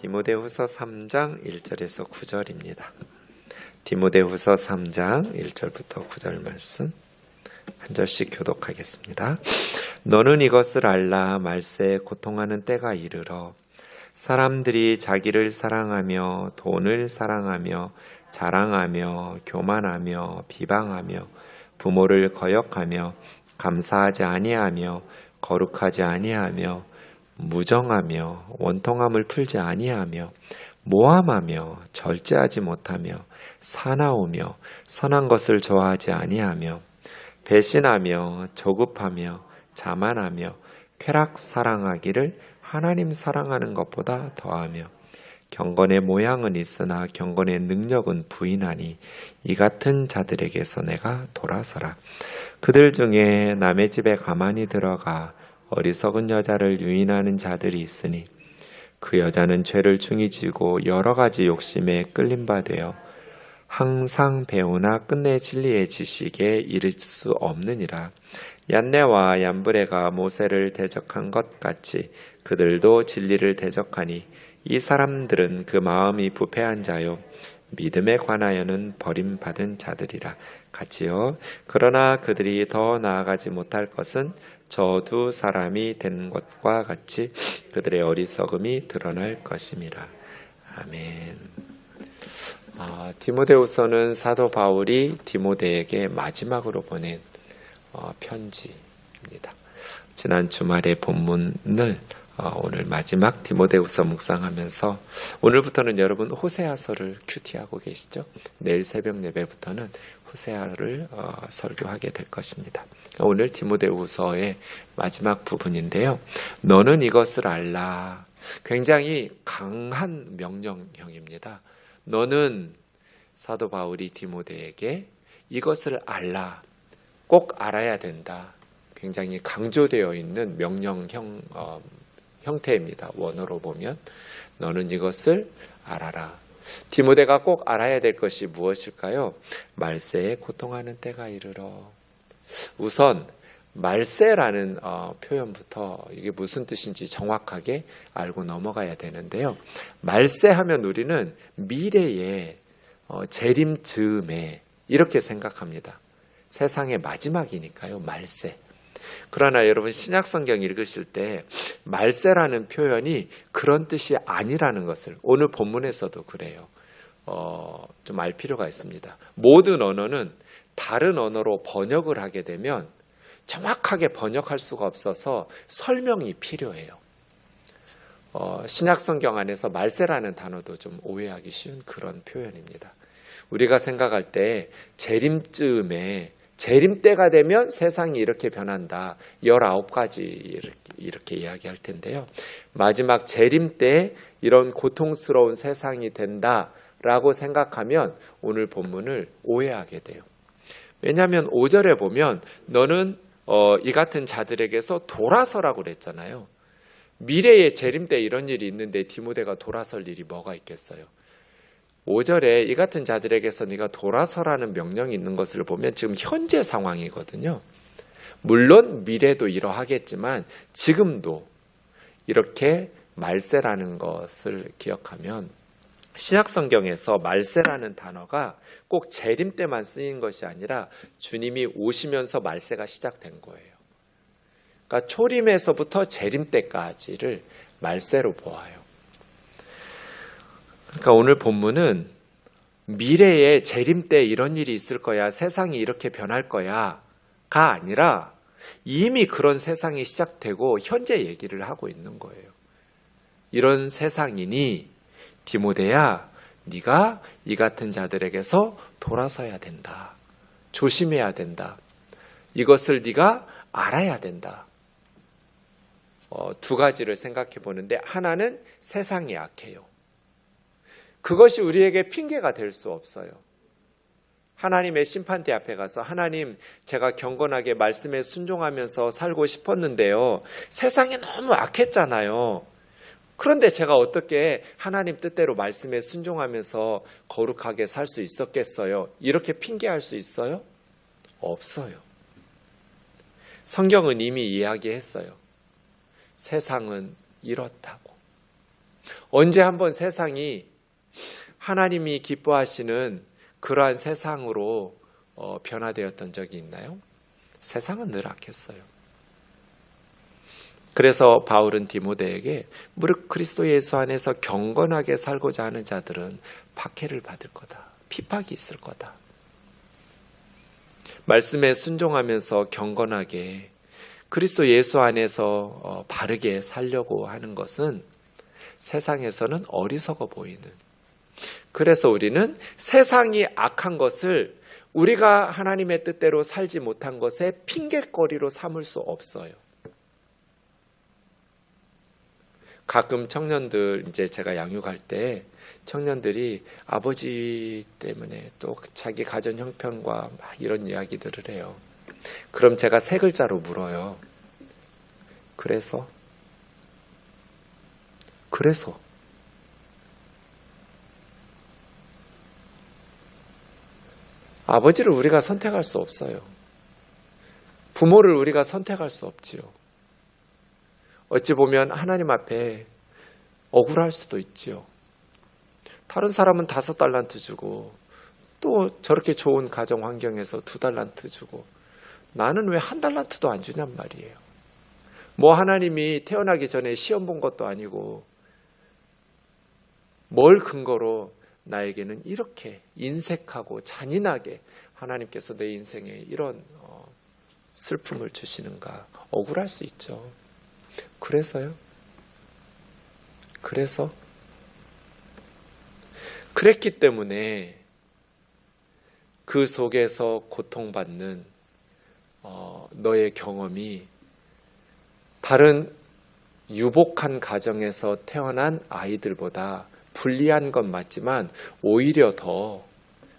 디모데후서 3장 1절에서 9절입니다. 디모데후서 3장 1절부터 9절 말씀 한 절씩 교독하겠습니다. 너는 이것을 알라. 말세에 고통하는 때가 이르러 사람들이 자기를 사랑하며 돈을 사랑하며 자랑하며 교만하며 비방하며 부모를 거역하며 감사하지 아니하며 거룩하지 아니하며 무정하며 원통함을 풀지 아니하며 모함하며 절제하지 못하며 사나우며 선한 것을 좋아하지 아니하며 배신하며 조급하며 자만하며 쾌락 사랑하기를 하나님 사랑하는 것보다 더하며 경건의 모양은 있으나 경건의 능력은 부인하니 이 같은 자들에게서 내가 돌아서라. 그들 중에 남의 집에 가만히 들어가 어리석은 여자를 유인하는 자들이 있으니 그 여자는 죄를 중히 지고 여러 가지 욕심에 끌린 바 되어 항상 배우나 끝내 진리의 지식에 이를 수 없느니라. 얀네와 얀브레가 모세를 대적한 것 같이 그들도 진리를 대적하니 이 사람들은 그 마음이 부패한 자요 믿음에 관하여는 버림받은 자들이라. 같이요. 그러나 그들이 더 나아가지 못할 것은 저 두 사람이 된 것과 같이 그들의 어리석음이 드러날 것임이라. 아멘. 디모데후서는 사도 바울이 디모데에게 마지막으로 보낸 편지입니다. 지난 주말에 본문을 오늘 마지막 디모데후서 묵상하면서 오늘부터는 여러분 호세아서를 큐티하고 계시죠? 내일 새벽 예배부터는 호세아를 설교하게 될 것입니다. 오늘 디모데후서의 마지막 부분인데요. 너는 이것을 알라. 굉장히 강한 명령형입니다. 너는 사도 바울이 디모데에게 이것을 알라. 꼭 알아야 된다. 굉장히 강조되어 있는 명령형 형태입니다. 원어로 보면 너는 이것을 알아라. 디모데가 꼭 알아야 될 것이 무엇일까요? 말세에 고통하는 때가 이르러. 우선 말세라는 표현부터 이게 무슨 뜻인지 정확하게 알고 넘어가야 되는데요. 말세하면 우리는 미래의 재림 즈음에 이렇게 생각합니다. 세상의 마지막이니까요. 말세. 그러나 여러분 신약성경 읽으실 때 말세라는 표현이 그런 뜻이 아니라는 것을 오늘 본문에서도 그래요. 좀 알 필요가 있습니다. 모든 언어는 다른 언어로 번역을 하게 되면 정확하게 번역할 수가 없어서 설명이 필요해요. 신약성경 안에서 말세라는 단어도 좀 오해하기 쉬운 그런 표현입니다. 우리가 생각할 때 재림쯤에 재림 때가 되면 세상이 이렇게 변한다. 19가지 이렇게 이야기할 텐데요. 마지막 재림 때 이런 고통스러운 세상이 된다라고 생각하면 오늘 본문을 오해하게 돼요. 왜냐하면 5절에 보면 너는 이 같은 자들에게서 돌아서라고 그랬잖아요. 미래의 재림 때 이런 일이 있는데 디모데가 돌아설 일이 뭐가 있겠어요. 5절에 이 같은 자들에게서 네가 돌아서라는 명령이 있는 것을 보면 지금 현재 상황이거든요. 물론 미래도 이러하겠지만 지금도 이렇게 말세라는 것을 기억하면 신약성경에서 말세라는 단어가 꼭 재림 때만 쓰인 것이 아니라 주님이 오시면서 말세가 시작된 거예요. 그러니까 초림에서부터 재림 때까지를 말세로 보아요. 그러니까 오늘 본문은 미래에 재림 때 이런 일이 있을 거야, 세상이 이렇게 변할 거야가 아니라 이미 그런 세상이 시작되고 현재 얘기를 하고 있는 거예요. 이런 세상이니 디모데야, 네가 이 같은 자들에게서 돌아서야 된다. 조심해야 된다. 이것을 네가 알아야 된다. 두 가지를 생각해 보는데 하나는 세상이 악해요. 그것이 우리에게 핑계가 될 수 없어요. 하나님의 심판대 앞에 가서 하나님, 제가 경건하게 말씀에 순종하면서 살고 싶었는데요. 세상이 너무 악했잖아요. 그런데 제가 어떻게 하나님 뜻대로 말씀에 순종하면서 거룩하게 살 수 있었겠어요? 이렇게 핑계할 수 있어요? 없어요. 성경은 이미 이야기했어요. 세상은 이렇다고. 언제 한번 세상이 하나님이 기뻐하시는 그러한 세상으로 변화되었던 적이 있나요? 세상은 늘 악했어요. 그래서 바울은 디모데에게 무릇 그리스도 예수 안에서 경건하게 살고자 하는 자들은 박해를 받을 거다. 핍박이 있을 거다. 말씀에 순종하면서 경건하게 그리스도 예수 안에서 바르게 살려고 하는 것은 세상에서는 어리석어 보이는, 그래서 우리는 세상이 악한 것을 우리가 하나님의 뜻대로 살지 못한 것에 핑계거리로 삼을 수 없어요. 가끔 청년들, 이제 제가 양육할 때 청년들이 아버지 때문에 또 자기 가정 형편과 막 이런 이야기들을 해요. 그럼 제가 세 글자로 물어요. 그래서 아버지를 우리가 선택할 수 없어요. 부모를 우리가 선택할 수 없지요. 어찌 보면 하나님 앞에 억울할 수도 있지요. 다른 사람은 5달란트 주고 또 저렇게 좋은 가정 환경에서 2달란트 주고 나는 왜 1달란트도 안 주냔 말이에요. 뭐 하나님이 태어나기 전에 시험 본 것도 아니고 뭘 근거로 나에게는 이렇게 인색하고 잔인하게 하나님께서 내 인생에 이런 슬픔을 주시는가. 억울할 수 있죠. 그래서 그랬기 때문에 그 속에서 고통받는 너의 경험이 다른 유복한 가정에서 태어난 아이들보다 불리한 건 맞지만 오히려 더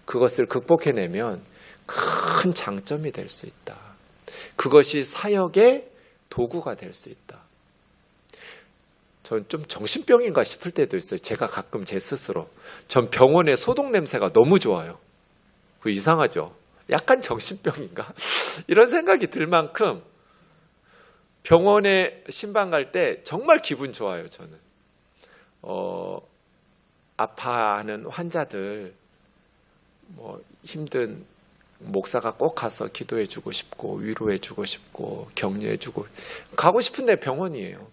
그것을 극복해내면 큰 장점이 될 수 있다. 그것이 사역의 도구가 될 수 있다. 전 좀 정신병인가 싶을 때도 있어요. 제가 가끔 제 스스로. 전 병원의 소독 냄새가 너무 좋아요. 그 이상하죠? 약간 정신병인가? 이런 생각이 들 만큼 병원에 신방 갈 때 정말 기분 좋아요, 저는. 아파하는 환자들, 힘든 목사가 꼭 가서 기도해주고 싶고, 위로해주고 싶고, 격려해주고, 가고 싶은데 병원이에요.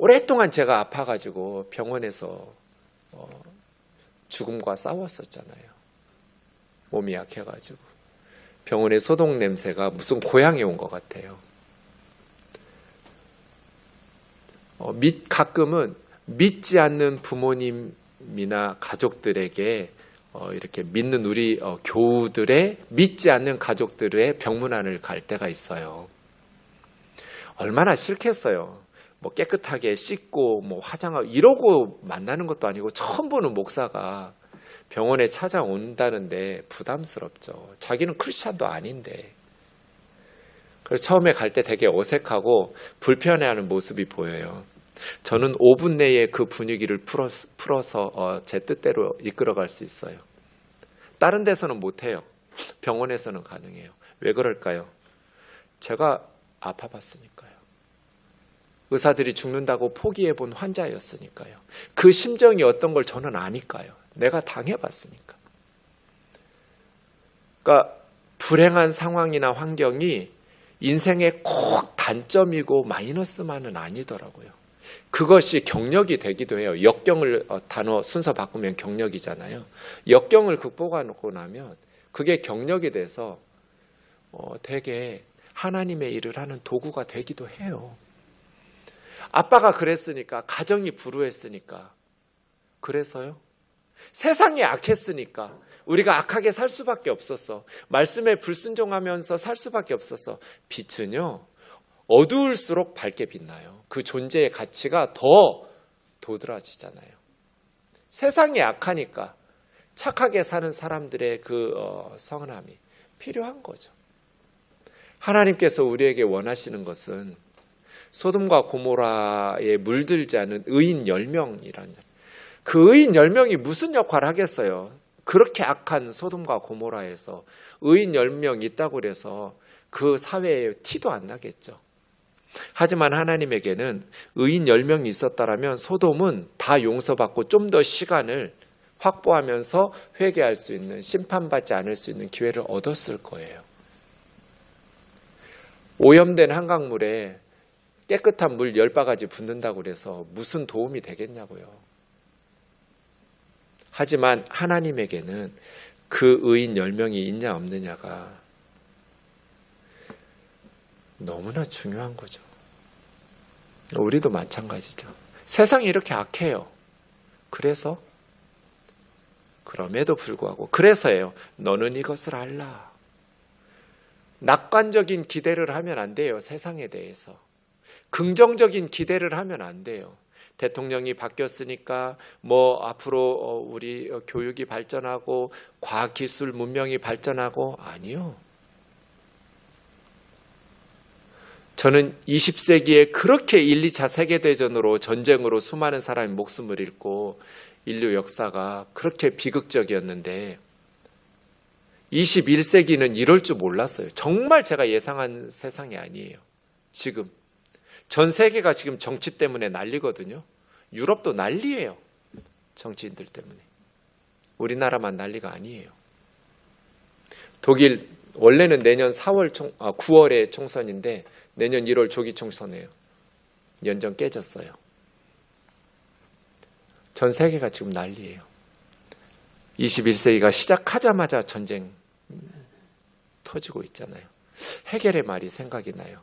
오랫동안 제가 아파가지고 병원에서 죽음과 싸웠었잖아요. 몸이 약해가지고. 병원의 소독 냄새가 무슨 고향에 온 것 같아요. 가끔은 믿지 않는 부모님이나 가족들에게 이렇게 믿는 우리 교우들의 믿지 않는 가족들의 병문안을 갈 때가 있어요. 얼마나 싫겠어요. 깨끗하게 씻고 화장하고 이러고 만나는 것도 아니고 처음 보는 목사가 병원에 찾아온다는데 부담스럽죠. 자기는 크리스찬도 아닌데. 그래서 처음에 갈 때 되게 어색하고 불편해하는 모습이 보여요. 저는 5분 내에 그 분위기를 풀어서 제 뜻대로 이끌어갈 수 있어요. 다른 데서는 못해요. 병원에서는 가능해요. 왜 그럴까요? 제가 아파봤으니까요. 의사들이 죽는다고 포기해본 환자였으니까요. 그 심정이 어떤 걸 저는 아니까요. 내가 당해봤으니까. 그러니까 불행한 상황이나 환경이 인생의 꼭 단점이고 마이너스만은 아니더라고요. 그것이 경력이 되기도 해요. 역경을 단어 순서 바꾸면 경력이잖아요. 역경을 극복하고 나면 그게 경력이 돼서 되게 하나님의 일을 하는 도구가 되기도 해요. 아빠가 그랬으니까, 가정이 불우했으니까, 그래서요. 세상이 악했으니까 우리가 악하게 살 수밖에 없었어. 말씀에 불순종하면서 살 수밖에 없었어. 빛은요, 어두울수록 밝게 빛나요. 그 존재의 가치가 더 도드라지잖아요. 세상이 악하니까 착하게 사는 사람들의 그 선함이 필요한 거죠. 하나님께서 우리에게 원하시는 것은 소돔과 고모라에 물들지 않은 의인 10명이라는, 그 의인 10명이 무슨 역할을 하겠어요? 그렇게 악한 소돔과 고모라에서 의인 10명 있다고 그래서 그 사회에 티도 안 나겠죠. 하지만 하나님에게는 의인 10명이 있었다라면 소돔은 다 용서받고 좀 더 시간을 확보하면서 회개할 수 있는, 심판받지 않을 수 있는 기회를 얻었을 거예요. 오염된 한강물에 깨끗한 물 10바가지 붓는다고 그래서 무슨 도움이 되겠냐고요. 하지만 하나님에게는 그 의인 10명이 있냐 없느냐가 너무나 중요한 거죠. 우리도 마찬가지죠. 세상이 이렇게 악해요. 그럼에도 불구하고 그래서예요. 너는 이것을 알라. 낙관적인 기대를 하면 안 돼요. 세상에 대해서. 긍정적인 기대를 하면 안 돼요. 대통령이 바뀌었으니까 앞으로 우리 교육이 발전하고 과학기술 문명이 발전하고, 아니요. 저는 20세기에 그렇게 1, 2차 세계대전으로 전쟁으로 수많은 사람이 목숨을 잃고 인류 역사가 그렇게 비극적이었는데 21세기는 이럴 줄 몰랐어요. 정말 제가 예상한 세상이 아니에요. 지금 전 세계가 지금 정치 때문에 난리거든요. 유럽도 난리예요. 정치인들 때문에. 우리나라만 난리가 아니에요. 독일 원래는 내년 9월에 총선인데 내년 1월 조기 총선이에요. 연정 깨졌어요. 전 세계가 지금 난리예요. 21세기가 시작하자마자 전쟁 터지고 있잖아요. 헤겔의 말이 생각이 나요.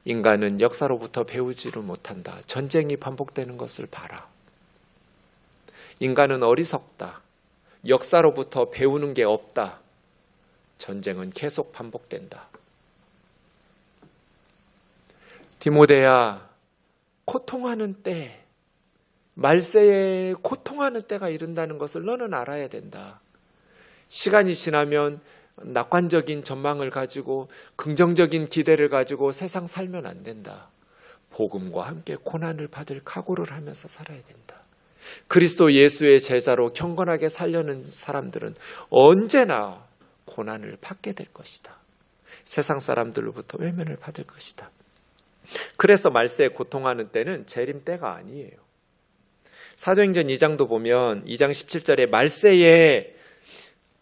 인간은 역사로부터 배우지를 못한다. 전쟁이 반복되는 것을 봐라. 인간은 어리석다. 역사로부터 배우는 게 없다. 전쟁은 계속 반복된다. 디모데야, 고통하는 때, 말세에 고통하는 때가 이른다는 것을 너는 알아야 된다. 시간이 지나면 낙관적인 전망을 가지고 긍정적인 기대를 가지고 세상 살면 안 된다. 복음과 함께 고난을 받을 각오를 하면서 살아야 된다. 그리스도 예수의 제자로 경건하게 살려는 사람들은 언제나 고난을 받게 될 것이다. 세상 사람들로부터 외면을 받을 것이다. 그래서 말세에 고통하는 때는 재림 때가 아니에요. 사도행전 2장도 보면 2장 17절에 말세에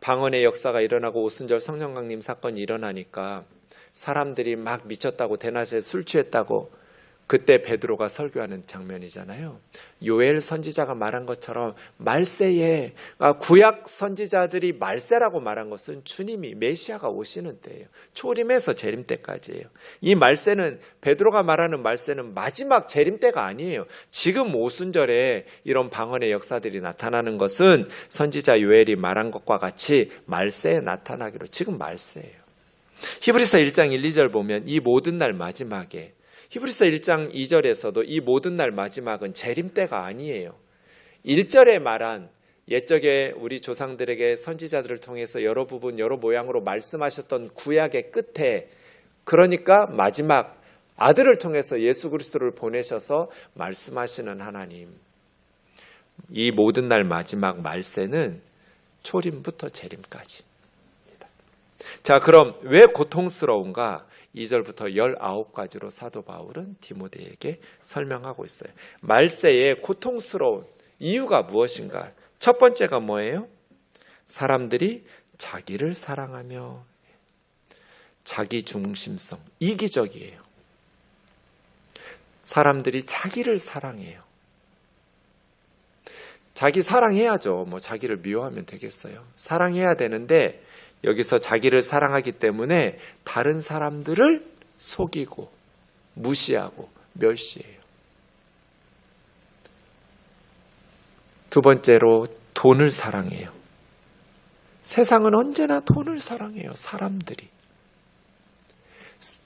방언의 역사가 일어나고 오순절 성령 강림 사건이 일어나니까 사람들이 막 미쳤다고 대낮에 술 취했다고 그때 베드로가 설교하는 장면이잖아요. 요엘 선지자가 말한 것처럼 말세에 구약 선지자들이 말세라고 말한 것은 주님이 메시아가 오시는 때예요. 초림에서 재림 때까지예요. 이 말세는 베드로가 말하는 말세는 마지막 재림 때가 아니에요. 지금 오순절에 이런 방언의 역사들이 나타나는 것은 선지자 요엘이 말한 것과 같이 말세에 나타나기로 지금 말세예요. 히브리서 1장 1, 2절 보면 이 모든 날 마지막에 히브리서 1장 2절에서도 이 모든 날 마지막은 재림 때가 아니에요. 1절에 말한 옛적에 우리 조상들에게 선지자들을 통해서 여러 부분 여러 모양으로 말씀하셨던 구약의 끝에, 그러니까 마지막 아들을 통해서 예수 그리스도를 보내셔서 말씀하시는 하나님, 이 모든 날 마지막 말세는 초림부터 재림까지. 자, 그럼 왜 고통스러운가? 2절부터 19가지로 사도 바울은 디모데에게 설명하고 있어요. 말세에 고통스러운 이유가 무엇인가? 첫 번째가 뭐예요? 사람들이 자기를 사랑하며, 자기 중심성, 이기적이에요. 사람들이 자기를 사랑해요. 자기 사랑해야죠. 자기를 미워하면 되겠어요. 사랑해야 되는데 여기서 자기를 사랑하기 때문에 다른 사람들을 속이고 무시하고 멸시해요. 두 번째로 돈을 사랑해요. 세상은 언제나 돈을 사랑해요. 사람들이.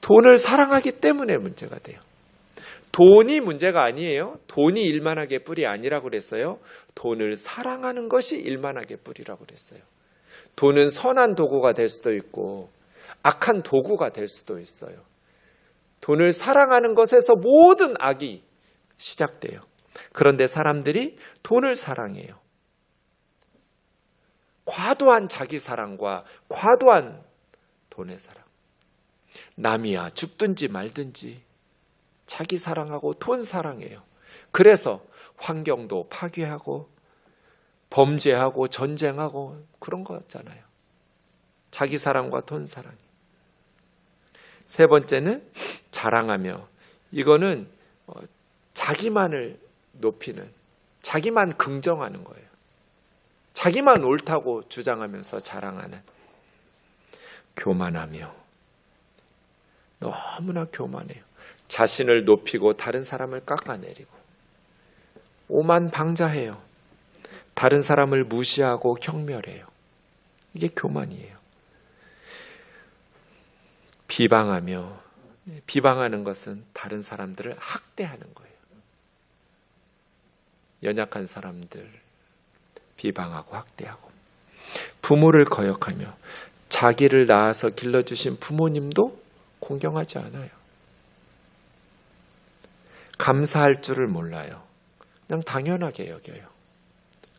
돈을 사랑하기 때문에 문제가 돼요. 돈이 문제가 아니에요. 돈이 일만하게 뿔이 아니라고 그랬어요. 돈을 사랑하는 것이 일만하게 뿔이라고 그랬어요. 돈은 선한 도구가 될 수도 있고 악한 도구가 될 수도 있어요. 돈을 사랑하는 것에서 모든 악이 시작돼요. 그런데 사람들이 돈을 사랑해요. 과도한 자기 사랑과 과도한 돈의 사랑. 남이야 죽든지 말든지 자기 사랑하고 돈 사랑해요. 그래서 환경도 파괴하고 범죄하고 전쟁하고 그런 거였잖아요. 자기 사랑과 돈 사랑. 세 번째는 자랑하며, 이거는 자기만을 높이는, 자기만 긍정하는 거예요. 자기만 옳다고 주장하면서 자랑하는. 교만하며, 너무나 교만해요. 자신을 높이고 다른 사람을 깎아내리고, 오만방자해요. 다른 사람을 무시하고 경멸해요. 이게 교만이에요. 비방하며, 비방하는 것은 다른 사람들을 학대하는 거예요. 연약한 사람들 비방하고 학대하고. 부모를 거역하며, 자기를 낳아서 길러주신 부모님도 공경하지 않아요. 감사할 줄을 몰라요. 그냥 당연하게 여겨요.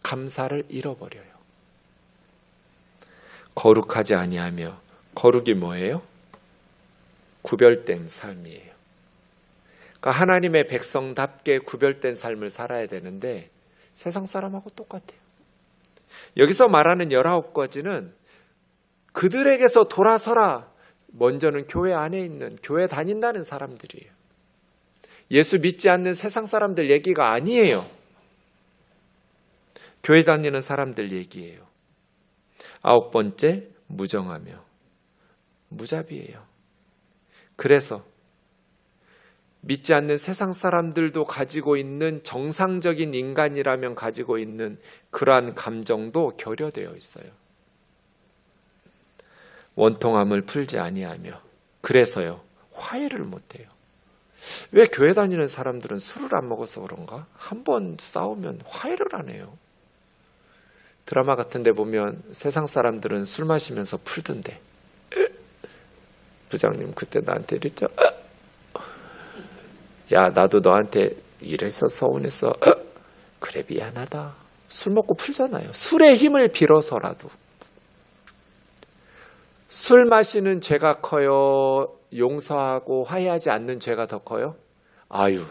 감사를 잃어버려요. 거룩하지 아니하며, 거룩이 뭐예요? 구별된 삶이에요. 그러니까 하나님의 백성답게 구별된 삶을 살아야 되는데 세상 사람하고 똑같아요. 여기서 말하는 19가지는 그들에게서 돌아서라. 먼저는 교회 안에 있는, 교회 다닌다는 사람들이에요. 예수 믿지 않는 세상 사람들 얘기가 아니에요. 교회 다니는 사람들 얘기예요. 9번째, 무정하며, 무자비예요. 그래서 믿지 않는 세상 사람들도 가지고 있는, 정상적인 인간이라면 가지고 있는 그러한 감정도 결여되어 있어요. 원통함을 풀지 아니하며, 그래서요, 화해를 못해요. 왜 교회 다니는 사람들은 술을 안 먹어서 그런가? 한 번 싸우면 화해를 안 해요. 드라마 같은 데 보면 세상 사람들은 술 마시면서 풀던데, 부장님 그때 나한테 이랬죠? 야, 나도 너한테 이래서 서운했어. 그래, 미안하다. 술 먹고 풀잖아요. 술의 힘을 빌어서라도. 술 마시는 죄가 커요? 용서하고 화해하지 않는 죄가 더 커요? 아유,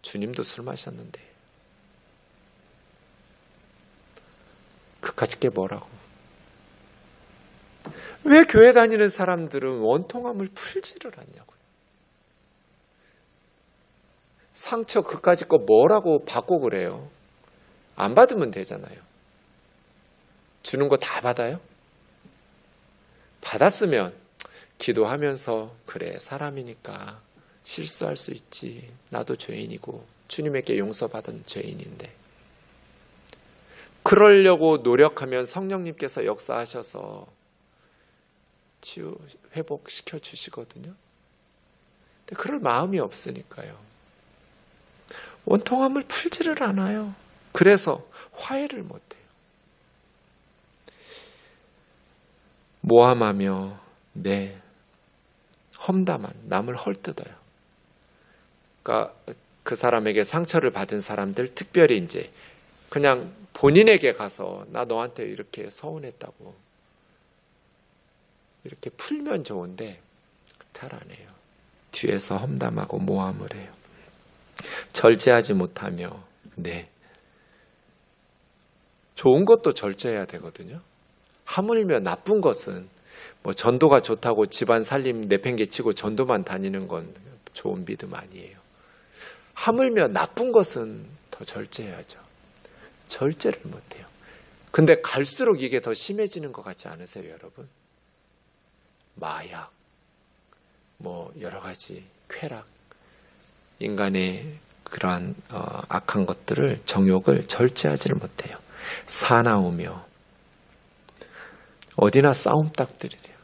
주님도 술 마셨는데 그까짓 게 뭐라고. 왜 교회 다니는 사람들은 원통함을 풀지를 않냐고요. 상처 그까짓 거 뭐라고 받고 그래요. 안 받으면 되잖아요. 주는 거 다 받아요? 받았으면 기도하면서, 그래, 사람이니까 실수할 수 있지. 나도 죄인이고 주님에게 용서받은 죄인인데. 그러려고 노력하면 성령님께서 역사하셔서 치유, 회복시켜 주시거든요. 근데 그럴 마음이 없으니까요. 원통함을 풀지를 않아요. 그래서 화해를 못해요. 모함하며, 험담한, 남을 헐뜯어요. 그러니까 그 사람에게 상처를 받은 사람들, 특별히 이제 그냥 본인에게 가서 나 너한테 이렇게 서운했다고 이렇게 풀면 좋은데 잘 안 해요. 뒤에서 험담하고 모함을 해요. 절제하지 못하며, 좋은 것도 절제해야 되거든요. 하물며 나쁜 것은, 뭐 전도가 좋다고 집안 살림 내팽개치고 전도만 다니는 건 좋은 믿음 아니에요. 하물며 나쁜 것은 더 절제해야죠. 절제를 못해요. 근데 갈수록 이게 더 심해지는 것 같지 않으세요, 여러분? 마약, 뭐 여러 가지 쾌락, 인간의 그러한 악한 것들을, 정욕을 절제하지를 못해요. 사나우며, 어디나 싸움닭들이래요.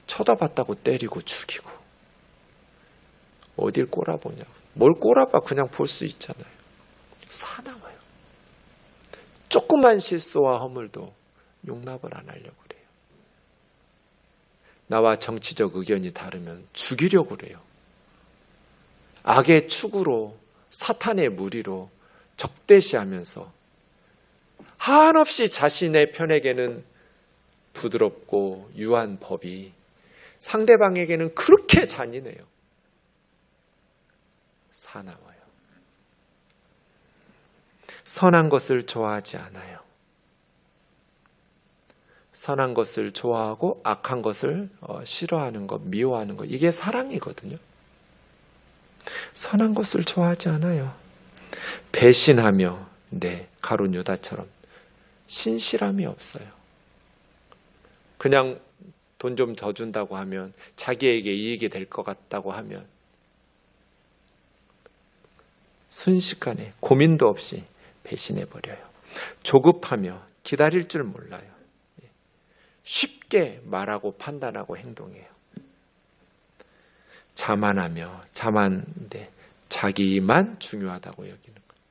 쳐다봤다고 때리고 죽이고. 어딜 꼬라보냐고. 뭘 꼬라봐, 그냥 볼 수 있잖아요. 사나워요. 조그만 실수와 허물도 용납을 안 하려고 그래요. 나와 정치적 의견이 다르면 죽이려고 그래요. 악의 축으로, 사탄의 무리로 적대시하면서 한없이 자신의 편에게는 부드럽고 유한 법이 상대방에게는 그렇게 잔인해요. 사나워요. 선한 것을 좋아하지 않아요. 선한 것을 좋아하고 악한 것을 싫어하는 것, 미워하는 것, 이게 사랑이거든요. 선한 것을 좋아하지 않아요. 배신하며, 가룟 유다처럼 신실함이 없어요. 그냥 돈 좀 더 준다고 하면, 자기에게 이익이 될 것 같다고 하면 순식간에 고민도 없이 배신해버려요. 조급하며 기다릴 줄 몰라요. 쉽게 말하고 판단하고 행동해요. 자만하며, 자기만 중요하다고 여기는 거예요.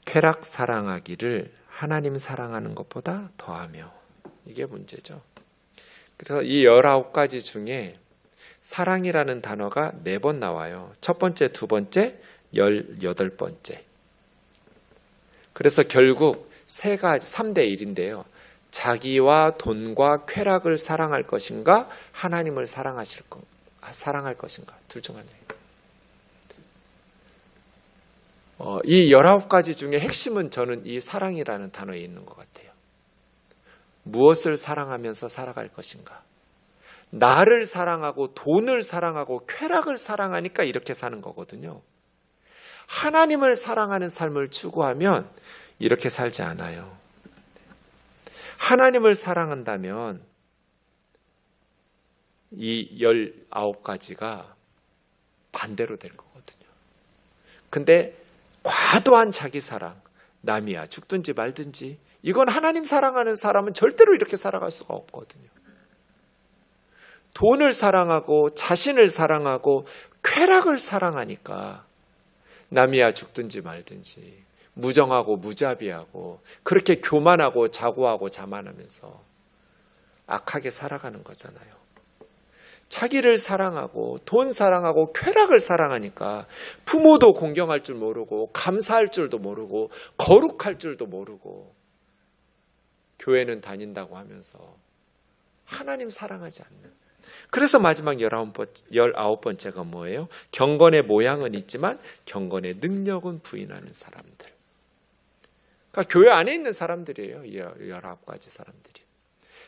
쾌락 사랑하기를 하나님 사랑하는 것보다 더하며, 이게 문제죠. 그래서 이 19가지 중에 사랑이라는 단어가 4번 나와요. 첫 번째, 두 번째, 18번째. 그래서 결국 3대 1인데요. 자기와 돈과 쾌락을 사랑할 것인가, 하나님을 사랑할 것인가, 둘 중 하나예요. 이 19가지 중에 핵심은 저는 이 사랑이라는 단어에 있는 것 같아요. 무엇을 사랑하면서 살아갈 것인가. 나를 사랑하고 돈을 사랑하고 쾌락을 사랑하니까 이렇게 사는 거거든요. 하나님을 사랑하는 삶을 추구하면 이렇게 살지 않아요. 하나님을 사랑한다면 이 19가지가 반대로 될 거거든요. 근데 과도한 자기 사랑, 남이야 죽든지 말든지, 이건 하나님 사랑하는 사람은 절대로 이렇게 살아갈 수가 없거든요. 돈을 사랑하고 자신을 사랑하고 쾌락을 사랑하니까 남이야 죽든지 말든지, 무정하고 무자비하고 그렇게 교만하고 자고하고 자만하면서 악하게 살아가는 거잖아요. 자기를 사랑하고 돈 사랑하고 쾌락을 사랑하니까 부모도 공경할 줄 모르고 감사할 줄도 모르고 거룩할 줄도 모르고 교회는 다닌다고 하면서 하나님 사랑하지 않는. 그래서 마지막 19번째가 뭐예요? 경건의 모양은 있지만 경건의 능력은 부인하는 사람들. 그러니까 교회 안에 있는 사람들이에요. 19가지 사람들이.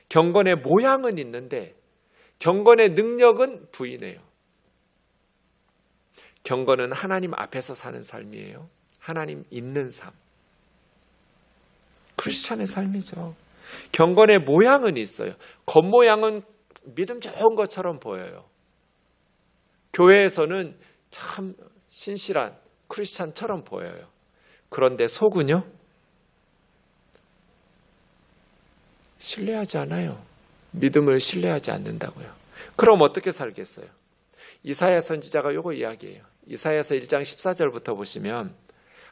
경건의 모양은 있는데 경건의 능력은 부인해요. 경건은 하나님 앞에서 사는 삶이에요. 하나님 있는 삶. 크리스찬의 삶이죠. 경건의 모양은 있어요. 겉모양은 믿음 좋은 것처럼 보여요. 교회에서는 참 신실한 크리스찬처럼 보여요. 그런데 속은요? 신뢰하지 않아요. 믿음을 신뢰하지 않는다고요. 그럼 어떻게 살겠어요? 이사야 선지자가 요거 이야기해요. 이사야서 1장 14절부터 보시면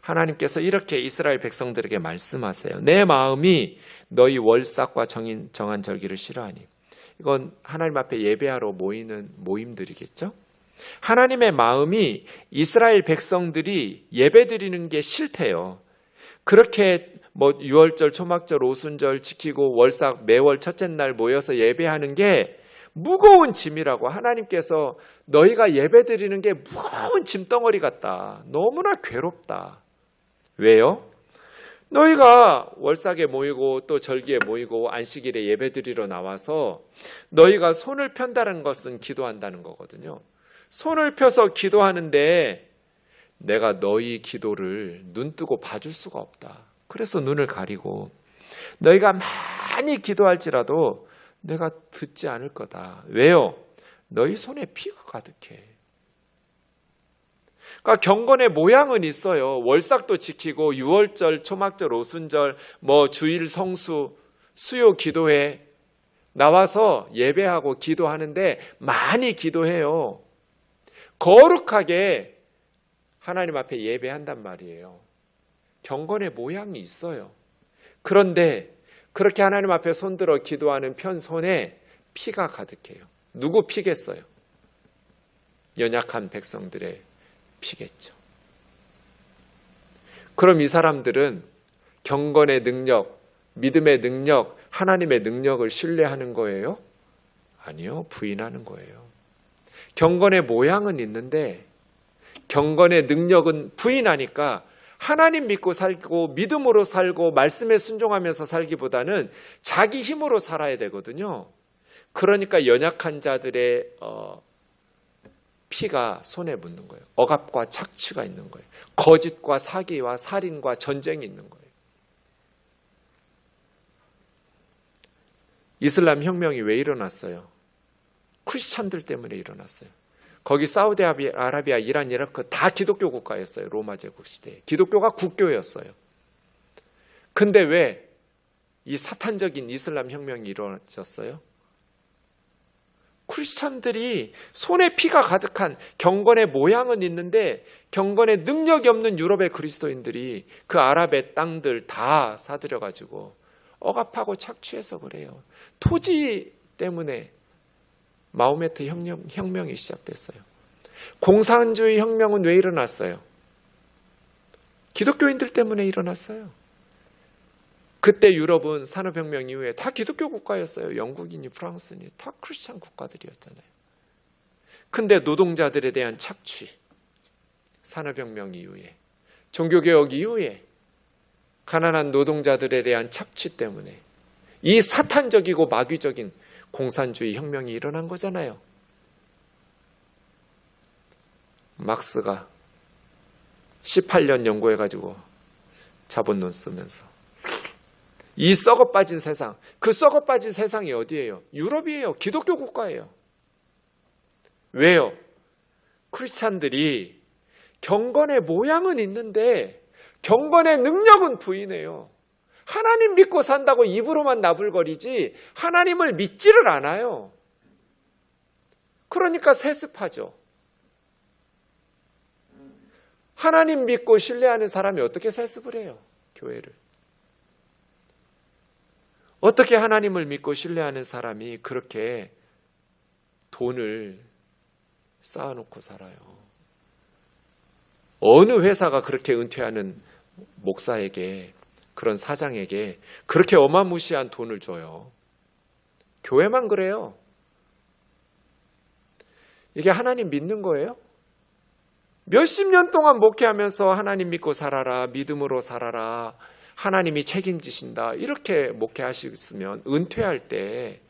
하나님께서 이렇게 이스라엘 백성들에게 말씀하세요. 내 마음이 너희 월삭과 정한 절기를 싫어하니. 이건 하나님 앞에 예배하러 모이는 모임들이겠죠. 하나님의 마음이 이스라엘 백성들이 예배드리는 게 싫대요. 그렇게 유월절, 초막절, 오순절 지키고 월삭 매월 첫째 날 모여서 예배하는 게 무거운 짐이라고. 하나님께서 너희가 예배드리는 게 무거운 짐덩어리 같다. 너무나 괴롭다. 왜요? 너희가 월삭에 모이고 또 절기에 모이고 안식일에 예배드리러 나와서 너희가 손을 편다는 것은 기도한다는 거거든요. 손을 펴서 기도하는데 내가 너희 기도를 눈뜨고 봐줄 수가 없다. 그래서 눈을 가리고 너희가 많이 기도할지라도 내가 듣지 않을 거다. 왜요? 너희 손에 피가 가득해. 그러니까 경건의 모양은 있어요. 월삭도 지키고 유월절, 초막절, 오순절, 주일 성수, 수요 기도회 나와서 예배하고 기도하는데 많이 기도해요. 거룩하게 하나님 앞에 예배한단 말이에요. 경건의 모양이 있어요. 그런데 그렇게 하나님 앞에 손들어 기도하는 손에 피가 가득해요. 누구 피겠어요? 연약한 백성들의 피겠죠. 그럼 이 사람들은 경건의 능력, 믿음의 능력, 하나님의 능력을 신뢰하는 거예요? 아니요, 부인하는 거예요. 경건의 모양은 있는데 경건의 능력은 부인하니까 하나님 믿고 살고 믿음으로 살고 말씀에 순종하면서 살기보다는 자기 힘으로 살아야 되거든요. 그러니까 연약한 자들의 피가 손에 묻는 거예요. 억압과 착취가 있는 거예요. 거짓과 사기와 살인과 전쟁이 있는 거예요. 이슬람 혁명이 왜 일어났어요? 크리스찬들 때문에 일어났어요. 거기 사우디아라비아, 이란, 이라크 다 기독교 국가였어요. 로마 제국 시대에. 기독교가 국교였어요. 근데 왜 이 사탄적인 이슬람 혁명이 일어났어요? 크리스찬들이 손에 피가 가득한 경건의 모양은 있는데 경건의 능력이 없는 유럽의 그리스도인들이 그 아랍의 땅들 다 사들여가지고 억압하고 착취해서 그래요. 토지 때문에 마호메트 혁명이 시작됐어요. 공산주의 혁명은 왜 일어났어요? 기독교인들 때문에 일어났어요. 그때 유럽은 산업혁명 이후에 다 기독교 국가였어요. 영국이니 프랑스니 다 크리스찬 국가들이었잖아요. 근데 노동자들에 대한 착취, 산업혁명 이후에, 종교개혁 이후에 가난한 노동자들에 대한 착취 때문에 이 사탄적이고 마귀적인 공산주의 혁명이 일어난 거잖아요. 막스가 18년 연구해가지고 자본론 쓰면서 이 썩어 빠진 세상, 그 썩어 빠진 세상이 어디예요? 유럽이에요. 기독교 국가예요. 왜요? 크리스찬들이 경건의 모양은 있는데 경건의 능력은 부인해요. 하나님 믿고 산다고 입으로만 나불거리지 하나님을 믿지를 않아요. 그러니까 세습하죠. 하나님 믿고 신뢰하는 사람이 어떻게 세습을 해요? 교회를. 어떻게 하나님을 믿고 신뢰하는 사람이 그렇게 돈을 쌓아놓고 살아요? 어느 회사가 그렇게 은퇴하는 목사에게, 그런 사장에게 그렇게 어마무시한 돈을 줘요? 교회만 그래요. 이게 하나님 믿는 거예요? 몇십 년 동안 목회하면서 하나님 믿고 살아라, 믿음으로 살아라, 하나님이 책임지신다, 이렇게 목회하셨으면 은퇴할 때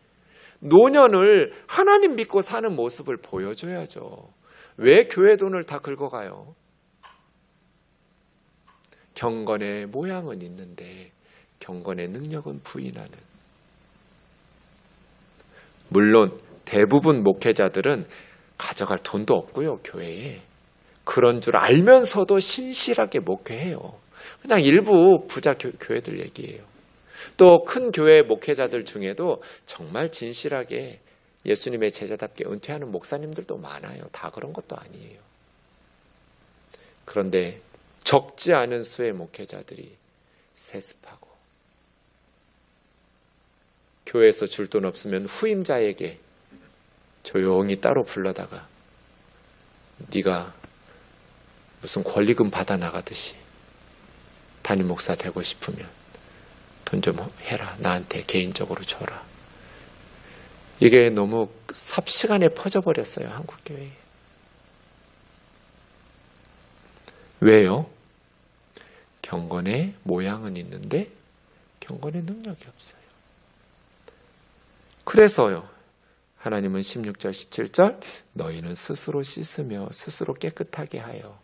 노년을 하나님 믿고 사는 모습을 보여줘야죠. 왜 교회 돈을 다 긁어가요? 경건의 모양은 있는데 경건의 능력은 부인하는. 물론 대부분 목회자들은 가져갈 돈도 없고요, 교회에. 그런 줄 알면서도 신실하게 목회해요. 그냥 일부 부자 교회들 얘기예요. 또 큰 교회 목회자들 중에도 정말 진실하게 예수님의 제자답게 은퇴하는 목사님들도 많아요. 다 그런 것도 아니에요. 그런데 적지 않은 수의 목회자들이 세습하고 교회에서 줄 돈 없으면 후임자에게 조용히 따로 불러다가 네가 무슨 권리금 받아 나가듯이 담임 목사 되고 싶으면 돈 좀 해라. 나한테 개인적으로 줘라. 이게 너무 삽시간에 퍼져버렸어요. 한국교회에. 왜요? 경건의 모양은 있는데 경건의 능력이 없어요. 그래서요. 하나님은 16절 17절 너희는 스스로 씻으며 스스로 깨끗하게 하여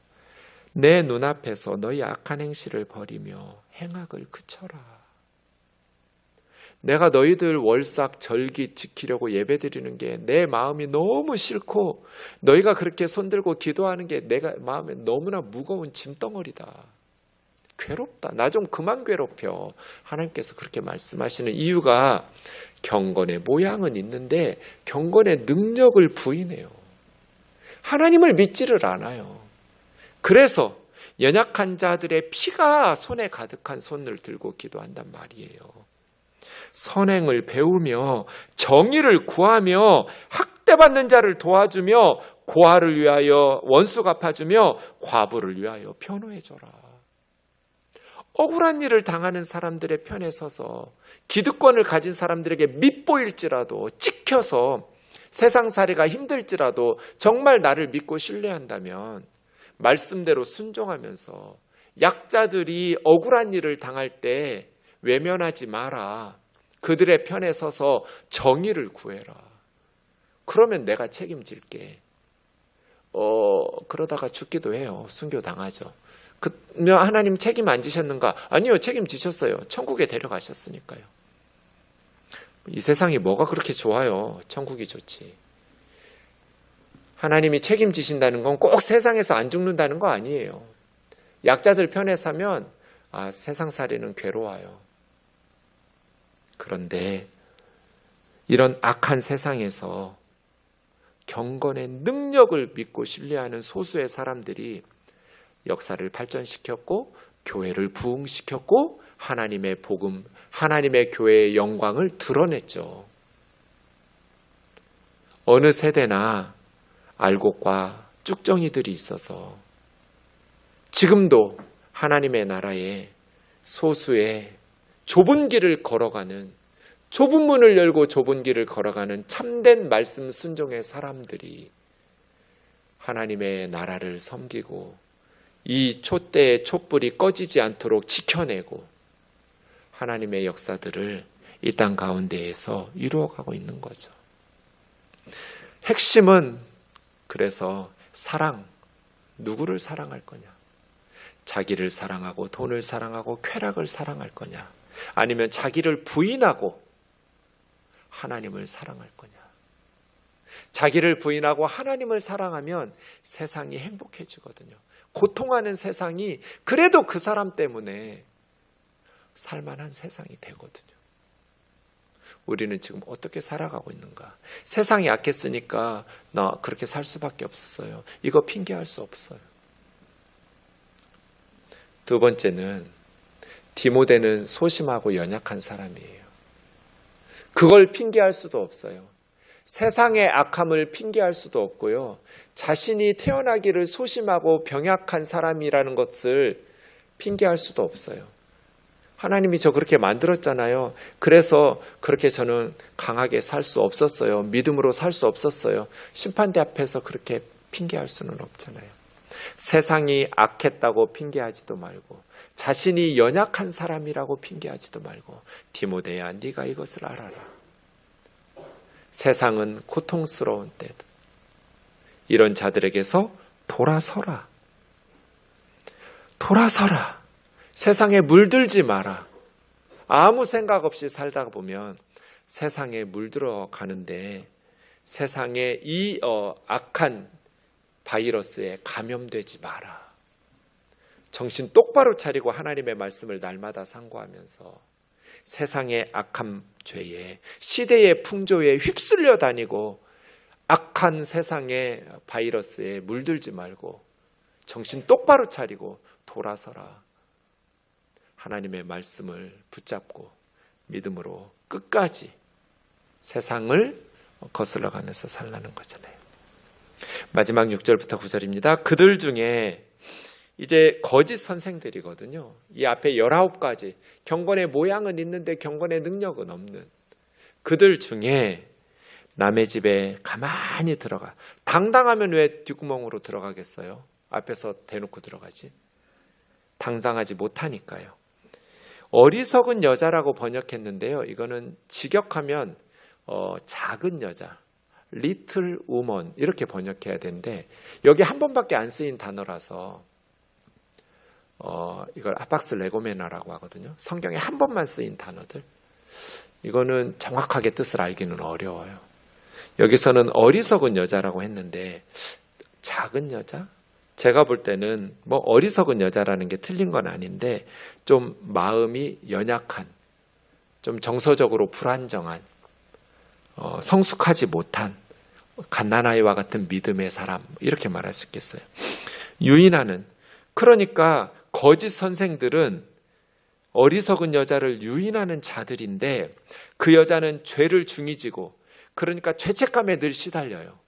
내 눈앞에서 너희 악한 행실을 버리며 행악을 그쳐라. 내가 너희들 월삭 절기 지키려고 예배드리는 게 내 마음이 너무 싫고 너희가 그렇게 손들고 기도하는 게 내가 마음에 너무나 무거운 짐덩어리다. 괴롭다. 나 좀 그만 괴롭혀. 하나님께서 그렇게 말씀하시는 이유가 경건의 모양은 있는데 경건의 능력을 부인해요. 하나님을 믿지를 않아요. 그래서 연약한 자들의 피가 손에 가득한 손을 들고 기도한단 말이에요. 선행을 배우며 정의를 구하며 학대받는 자를 도와주며 고아를 위하여 원수 갚아주며 과부를 위하여 변호해줘라. 억울한 일을 당하는 사람들의 편에 서서 기득권을 가진 사람들에게 밉보일지라도 찍혀서 세상살이가 힘들지라도 정말 나를 믿고 신뢰한다면 말씀대로 순종하면서 약자들이 억울한 일을 당할 때 외면하지 마라. 그들의 편에 서서 정의를 구해라. 그러면 내가 책임질게. 그러다가 죽기도 해요. 순교당하죠. 그러면 하나님 책임 안 지셨는가? 아니요, 책임지셨어요. 천국에 데려가셨으니까요. 이 세상이 뭐가 그렇게 좋아요? 천국이 좋지. 하나님이 책임지신다는 건 꼭 세상에서 안 죽는다는 거 아니에요. 약자들 편에 서면 세상살이는 괴로워요. 그런데 이런 악한 세상에서 경건의 능력을 믿고 신뢰하는 소수의 사람들이 역사를 발전시켰고 교회를 부흥시켰고 하나님의 복음, 하나님의 교회의 영광을 드러냈죠. 어느 세대나 알곡과 쭉정이들이 있어서 지금도 하나님의 나라에 소수의 좁은 길을 걸어가는, 좁은 문을 열고 좁은 길을 걸어가는 참된 말씀 순종의 사람들이 하나님의 나라를 섬기고 이 촛대의 촛불이 꺼지지 않도록 지켜내고 하나님의 역사들을 이 땅 가운데에서 이루어가고 있는 거죠. 핵심은 그래서 사랑, 누구를 사랑할 거냐? 자기를 사랑하고 돈을 사랑하고 쾌락을 사랑할 거냐? 아니면 자기를 부인하고 하나님을 사랑할 거냐? 자기를 부인하고 하나님을 사랑하면 세상이 행복해지거든요. 고통하는 세상이 그래도 그 사람 때문에 살만한 세상이 되거든요. 우리는 지금 어떻게 살아가고 있는가? 세상이 약했으니까 나 그렇게 살 수밖에 없었어요. 이거 핑계할 수 없어요. 두 번째는 디모데는 소심하고 연약한 사람이에요. 그걸 핑계할 수도 없어요. 세상의 악함을 핑계할 수도 없고요. 자신이 태어나기를 소심하고 병약한 사람이라는 것을 핑계할 수도 없어요. 하나님이 저 그렇게 만들었잖아요. 그래서 그렇게 저는 강하게 살 수 없었어요. 믿음으로 살 수 없었어요. 심판대 앞에서 그렇게 핑계할 수는 없잖아요. 세상이 악했다고 핑계하지도 말고 자신이 연약한 사람이라고 핑계하지도 말고 디모데야, 네가 이것을 알아라. 세상은 고통스러운 때다. 이런 자들에게서 돌아서라. 돌아서라. 세상에 물들지 마라. 아무 생각 없이 살다 보면 세상에 물들어 가는데 세상에 이 악한 바이러스에 감염되지 마라. 정신 똑바로 차리고 하나님의 말씀을 날마다 상고하면서 세상의 악한 죄에 시대의 풍조에 휩쓸려 다니고 악한 세상의 바이러스에 물들지 말고 정신 똑바로 차리고 돌아서라. 하나님의 말씀을 붙잡고 믿음으로 끝까지 세상을 거슬러가면서 살라는 거잖아요. 마지막 6절부터 9절입니다. 그들 중에 이제 거짓 선생들이거든요. 이 앞에 19가지 경건의 모양은 있는데 경건의 능력은 없는 그들 중에 남의 집에 가만히 들어가. 당당하면 왜 뒷구멍으로 들어가겠어요? 앞에서 대놓고 들어가지. 당당하지 못하니까요. 어리석은 여자라고 번역했는데요. 이거는 직역하면 작은 여자, little woman 이렇게 번역해야 되는데 여기 한 번밖에 안 쓰인 단어라서 이걸 아박스 레고메나라고 하거든요. 성경에 한 번만 쓰인 단어들. 이거는 정확하게 뜻을 알기는 어려워요. 여기서는 어리석은 여자라고 했는데 작은 여자? 제가 볼 때는 뭐 어리석은 여자라는 게 틀린 건 아닌데 좀 마음이 연약한, 좀 정서적으로 불안정한, 성숙하지 못한 갓난아이와 같은 믿음의 사람 이렇게 말할 수 있겠어요. 유인하는, 그러니까 거짓 선생들은 어리석은 여자를 유인하는 자들인데 그 여자는 죄를 중이지고 그러니까 죄책감에 늘 시달려요.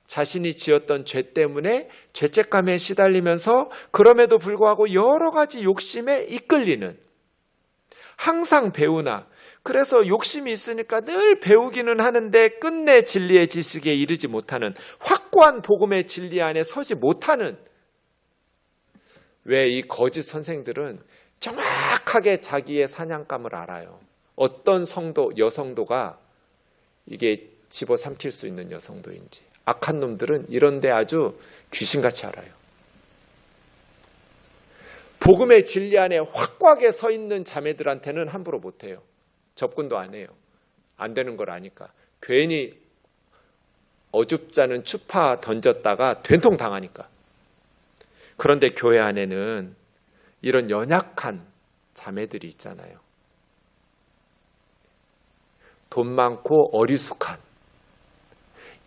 자신이 지었던 죄 때문에 죄책감에 시달리면서 그럼에도 불구하고 여러 가지 욕심에 이끌리는, 항상 배우나 그래서 욕심이 있으니까 늘 배우기는 하는데 끝내 진리의 지식에 이르지 못하는, 확고한 복음의 진리 안에 서지 못하는, 왜 이 거짓 선생들은 정확하게 자기의 사냥감을 알아요. 어떤 성도, 여성도가 이게 집어삼킬 수 있는 여성도인지. 악한 놈들은 이런데 아주 귀신같이 알아요. 복음의 진리 안에 확고하게 서 있는 자매들한테는 함부로 못해요. 접근도 안 해요. 안 되는 걸 아니까. 괜히 어줍잖은 추파 던졌다가 된통 당하니까. 그런데 교회 안에는 이런 연약한 자매들이 있잖아요. 돈 많고 어리숙한,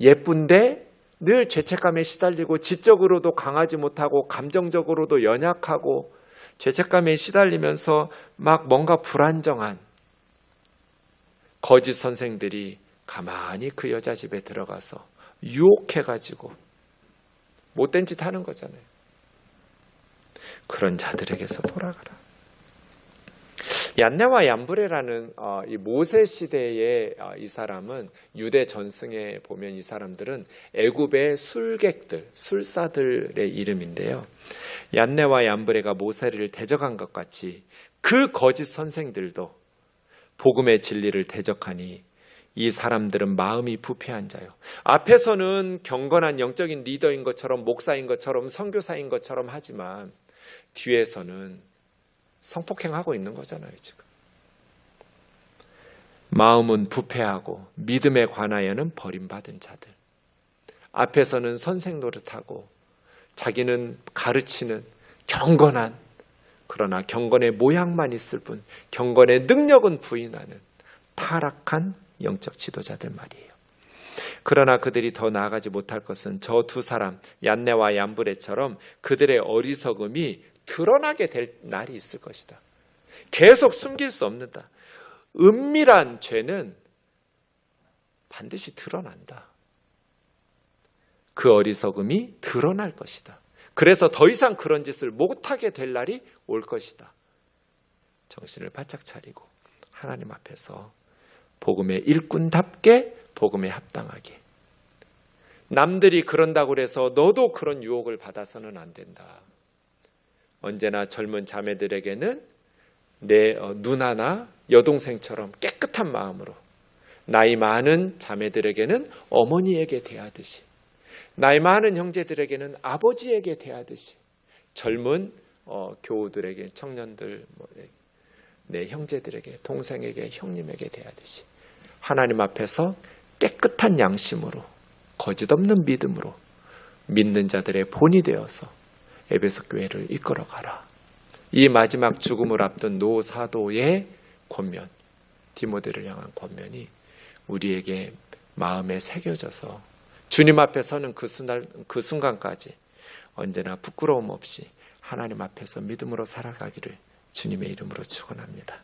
예쁜데 늘 죄책감에 시달리고 지적으로도 강하지 못하고 감정적으로도 연약하고 죄책감에 시달리면서 막 뭔가 불안정한 거짓 선생들이 가만히 그 여자 집에 들어가서 유혹해가지고 못된 짓 하는 거잖아요. 그런 자들에게서 돌아가라. 얀네와 얀브레라는 이 모세 시대의 이 사람은, 유대 전승에 보면 이 사람들은 애굽의 술객들, 술사들의 이름인데요. 얀네와 얀브레가 모세를 대적한 것 같이 그 거짓 선생들도 복음의 진리를 대적하니 이 사람들은 마음이 부패한 자요. 앞에서는 경건한 영적인 리더인 것처럼, 목사인 것처럼, 선교사인 것처럼 하지만 뒤에서는 성폭행하고 있는 거잖아요, 지금. 마음은 부패하고 믿음에 관하여는 버림받은 자들. 앞에서는 선생 노릇하고 자기는 가르치는 경건한, 그러나 경건의 모양만 있을 뿐 경건의 능력은 부인하는 타락한 영적 지도자들 말이에요. 그러나 그들이 더 나아가지 못할 것은 저 두 사람, 얀네와 얀브레처럼 그들의 어리석음이 드러나게 될 날이 있을 것이다. 계속 숨길 수 없는다. 은밀한 죄는 반드시 드러난다. 그 어리석음이 드러날 것이다. 그래서 더 이상 그런 짓을 못하게 될 날이 올 것이다. 정신을 바짝 차리고 하나님 앞에서 복음의 일꾼답게 복음에 합당하게. 남들이 그런다고 해서 너도 그런 유혹을 받아서는 안 된다. 언제나 젊은 자매들에게는 내 누나나 여동생처럼 깨끗한 마음으로, 나이 많은 자매들에게는 어머니에게 대하듯이, 나이 많은 형제들에게는 아버지에게 대하듯이, 젊은 교우들에게, 청년들, 내 형제들에게, 동생에게, 형님에게 대하듯이 하나님 앞에서 깨끗한 양심으로, 거짓 없는 믿음으로 믿는 자들의 본이 되어서 에베소 교회를 이끌어가라. 이 마지막 죽음을 앞둔 노 사도의 권면, 디모데를 향한 권면이 우리에게 마음에 새겨져서 주님 앞에 서는 그 순간까지 언제나 부끄러움 없이 하나님 앞에서 믿음으로 살아가기를 주님의 이름으로 축원합니다.